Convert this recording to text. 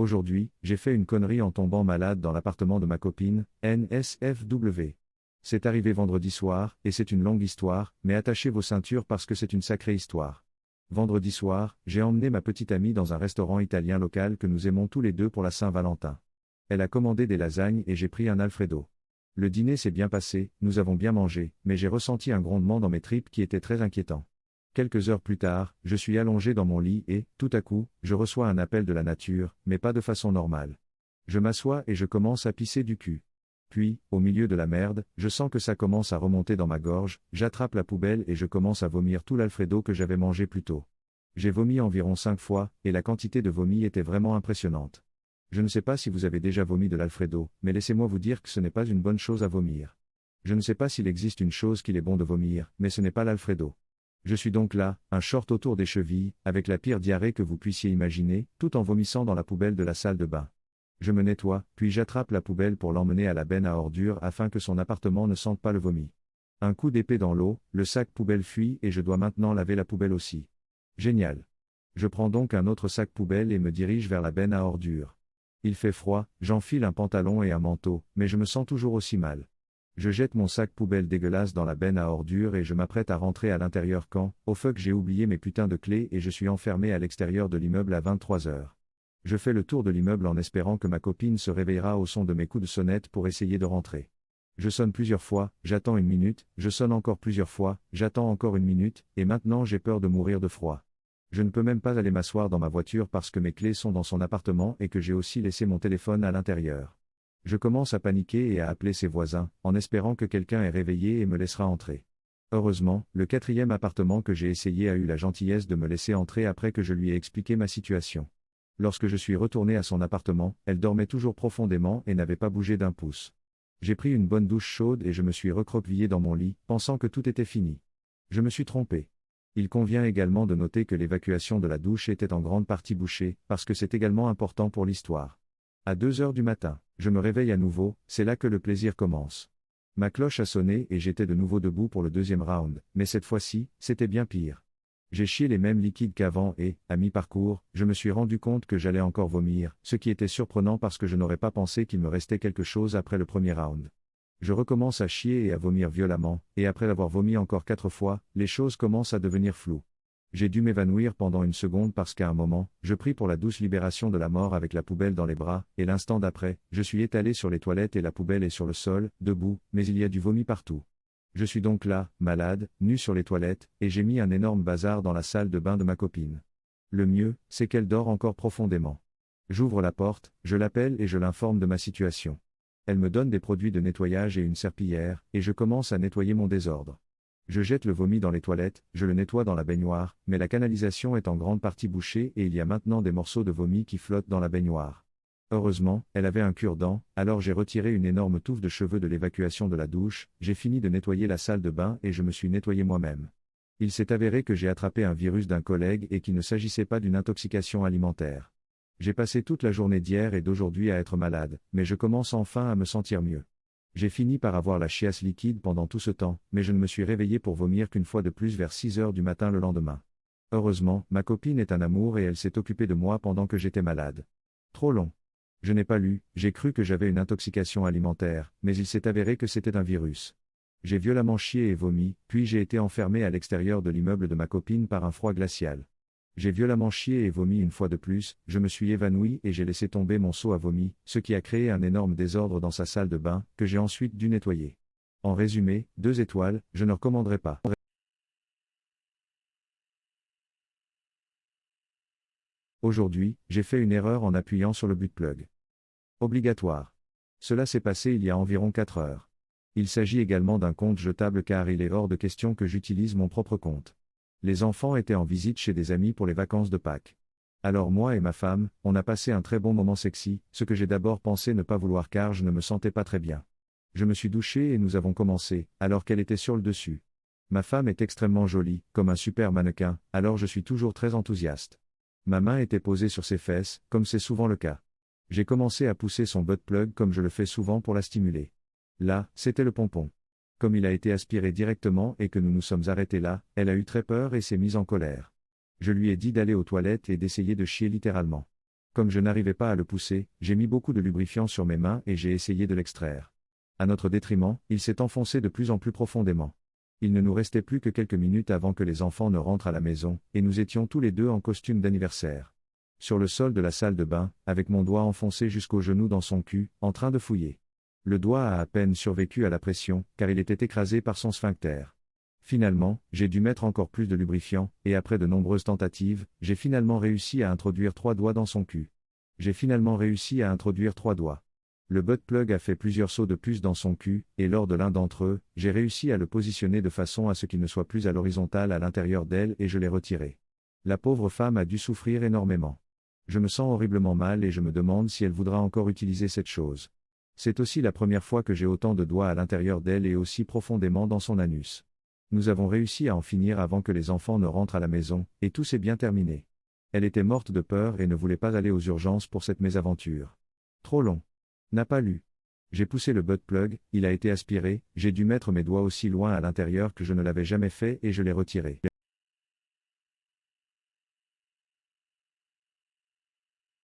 Aujourd'hui, j'ai fait une connerie en tombant malade dans l'appartement de ma copine, NSFW. C'est arrivé vendredi soir, et c'est une longue histoire, mais attachez vos ceintures parce que c'est une sacrée histoire. Vendredi soir, j'ai emmené ma petite amie dans un restaurant italien local que nous aimons tous les deux pour la Saint-Valentin. Elle a commandé des lasagnes et j'ai pris un Alfredo. Le dîner s'est bien passé, nous avons bien mangé, mais j'ai ressenti un grondement dans mes tripes qui était très inquiétant. Quelques heures plus tard, je suis allongé dans mon lit et, tout à coup, je reçois un appel de la nature, mais pas de façon normale. Je m'assois et je commence à pisser du cul. Puis, au milieu de la merde, je sens que ça commence à remonter dans ma gorge, j'attrape la poubelle et je commence à vomir tout l'Alfredo que j'avais mangé plus tôt. J'ai vomi environ 5 fois, et la quantité de vomi était vraiment impressionnante. Je ne sais pas si vous avez déjà vomi de l'Alfredo, mais laissez-moi vous dire que ce n'est pas une bonne chose à vomir. Je ne sais pas s'il existe une chose qu'il est bon de vomir, mais ce n'est pas l'Alfredo. Je suis donc là, un short autour des chevilles, avec la pire diarrhée que vous puissiez imaginer, tout en vomissant dans la poubelle de la salle de bain. Je me nettoie, puis j'attrape la poubelle pour l'emmener à la benne à ordures afin que son appartement ne sente pas le vomi. Un coup d'épée dans l'eau, le sac poubelle fuit et je dois maintenant laver la poubelle aussi. Génial. Je prends donc un autre sac poubelle et me dirige vers la benne à ordures. Il fait froid, j'enfile un pantalon et un manteau, mais je me sens toujours aussi mal. Je jette mon sac poubelle dégueulasse dans la benne à ordures et je m'apprête à rentrer à l'intérieur quand, oh fuck, j'ai oublié mes putains de clés et je suis enfermé à l'extérieur de l'immeuble à 23 heures. Je fais le tour de l'immeuble en espérant que ma copine se réveillera au son de mes coups de sonnette pour essayer de rentrer. Je sonne plusieurs fois, j'attends une minute, je sonne encore plusieurs fois, j'attends encore une minute, et maintenant j'ai peur de mourir de froid. Je ne peux même pas aller m'asseoir dans ma voiture parce que mes clés sont dans son appartement et que j'ai aussi laissé mon téléphone à l'intérieur. Je commence à paniquer et à appeler ses voisins, en espérant que quelqu'un est réveillé et me laissera entrer. Heureusement, le 4e appartement que j'ai essayé a eu la gentillesse de me laisser entrer après que je lui ai expliqué ma situation. Lorsque je suis retourné à son appartement, elle dormait toujours profondément et n'avait pas bougé d'un pouce. J'ai pris une bonne douche chaude et je me suis recroquevillé dans mon lit, pensant que tout était fini. Je me suis trompé. Il convient également de noter que l'évacuation de la douche était en grande partie bouchée, parce que c'est également important pour l'histoire. À 2 heures du matin, je me réveille à nouveau, c'est là que le plaisir commence. Ma cloche a sonné et j'étais de nouveau debout pour le 2e round, mais cette fois-ci, c'était bien pire. J'ai chié les mêmes liquides qu'avant et, à mi-parcours, je me suis rendu compte que j'allais encore vomir, ce qui était surprenant parce que je n'aurais pas pensé qu'il me restait quelque chose après le premier round. Je recommence à chier et à vomir violemment, et après l'avoir vomi encore 4 fois, les choses commencent à devenir floues. J'ai dû m'évanouir pendant une seconde parce qu'à un moment, je prie pour la douce libération de la mort avec la poubelle dans les bras, et l'instant d'après, je suis étalé sur les toilettes et la poubelle est sur le sol, debout, mais il y a du vomi partout. Je suis donc là, malade, nu sur les toilettes, et j'ai mis un énorme bazar dans la salle de bain de ma copine. Le mieux, c'est qu'elle dort encore profondément. J'ouvre la porte, je l'appelle et je l'informe de ma situation. Elle me donne des produits de nettoyage et une serpillière, et je commence à nettoyer mon désordre. Je jette le vomi dans les toilettes, je le nettoie dans la baignoire, mais la canalisation est en grande partie bouchée et il y a maintenant des morceaux de vomi qui flottent dans la baignoire. Heureusement, elle avait un cure-dent, alors j'ai retiré une énorme touffe de cheveux de l'évacuation de la douche, j'ai fini de nettoyer la salle de bain et je me suis nettoyé moi-même. Il s'est avéré que j'ai attrapé un virus d'un collègue et qu'il ne s'agissait pas d'une intoxication alimentaire. J'ai passé toute la journée d'hier et d'aujourd'hui à être malade, mais je commence enfin à me sentir mieux. J'ai fini par avoir la chiasse liquide pendant tout ce temps, mais je ne me suis réveillé pour vomir qu'une fois de plus vers 6 heures du matin le lendemain. Heureusement, ma copine est un amour et elle s'est occupée de moi pendant que j'étais malade. Trop long. Je n'ai pas lu, j'ai cru que j'avais une intoxication alimentaire, mais il s'est avéré que c'était un virus. J'ai violemment chié et vomi, puis j'ai été enfermé à l'extérieur de l'immeuble de ma copine par un froid glacial. J'ai violemment chié et vomi une fois de plus, je me suis évanoui et j'ai laissé tomber mon seau à vomi, ce qui a créé un énorme désordre dans sa salle de bain, que j'ai ensuite dû nettoyer. En résumé, 2 étoiles, je ne recommanderais pas. Aujourd'hui, j'ai fait une erreur en appuyant sur le butt plug. Obligatoire. Cela s'est passé il y a environ 4 heures. Il s'agit également d'un compte jetable car il est hors de question que j'utilise mon propre compte. Les enfants étaient en visite chez des amis pour les vacances de Pâques. Alors moi et ma femme, on a passé un très bon moment sexy, ce que j'ai d'abord pensé ne pas vouloir car je ne me sentais pas très bien. Je me suis douché et nous avons commencé, alors qu'elle était sur le dessus. Ma femme est extrêmement jolie, comme un super mannequin, alors je suis toujours très enthousiaste. Ma main était posée sur ses fesses, comme c'est souvent le cas. J'ai commencé à pousser son butt plug comme je le fais souvent pour la stimuler. Là, c'était le pompon. Comme il a été aspiré directement et que nous nous sommes arrêtés là, elle a eu très peur et s'est mise en colère. Je lui ai dit d'aller aux toilettes et d'essayer de chier littéralement. Comme je n'arrivais pas à le pousser, j'ai mis beaucoup de lubrifiant sur mes mains et j'ai essayé de l'extraire. À notre détriment, il s'est enfoncé de plus en plus profondément. Il ne nous restait plus que quelques minutes avant que les enfants ne rentrent à la maison, et nous étions tous les deux en costume d'anniversaire. Sur le sol de la salle de bain, avec mon doigt enfoncé jusqu'au genou dans son cul, en train de fouiller. Le doigt a à peine survécu à la pression, car il était écrasé par son sphincter. Finalement, j'ai dû mettre encore plus de lubrifiant, et après de nombreuses tentatives, j'ai finalement réussi à introduire 3 doigts dans son cul. J'ai finalement réussi à introduire 3 doigts. Le butt plug a fait plusieurs sauts de puce dans son cul, et lors de l'un d'entre eux, j'ai réussi à le positionner de façon à ce qu'il ne soit plus à l'horizontale à l'intérieur d'elle et je l'ai retiré. La pauvre femme a dû souffrir énormément. Je me sens horriblement mal et je me demande si elle voudra encore utiliser cette chose. C'est aussi la première fois que j'ai autant de doigts à l'intérieur d'elle et aussi profondément dans son anus. Nous avons réussi à en finir avant que les enfants ne rentrent à la maison, et tout s'est bien terminé. Elle était morte de peur et ne voulait pas aller aux urgences pour cette mésaventure. Trop long. N'a pas lu. J'ai poussé le butt plug, il a été aspiré, j'ai dû mettre mes doigts aussi loin à l'intérieur que je ne l'avais jamais fait et je l'ai retiré.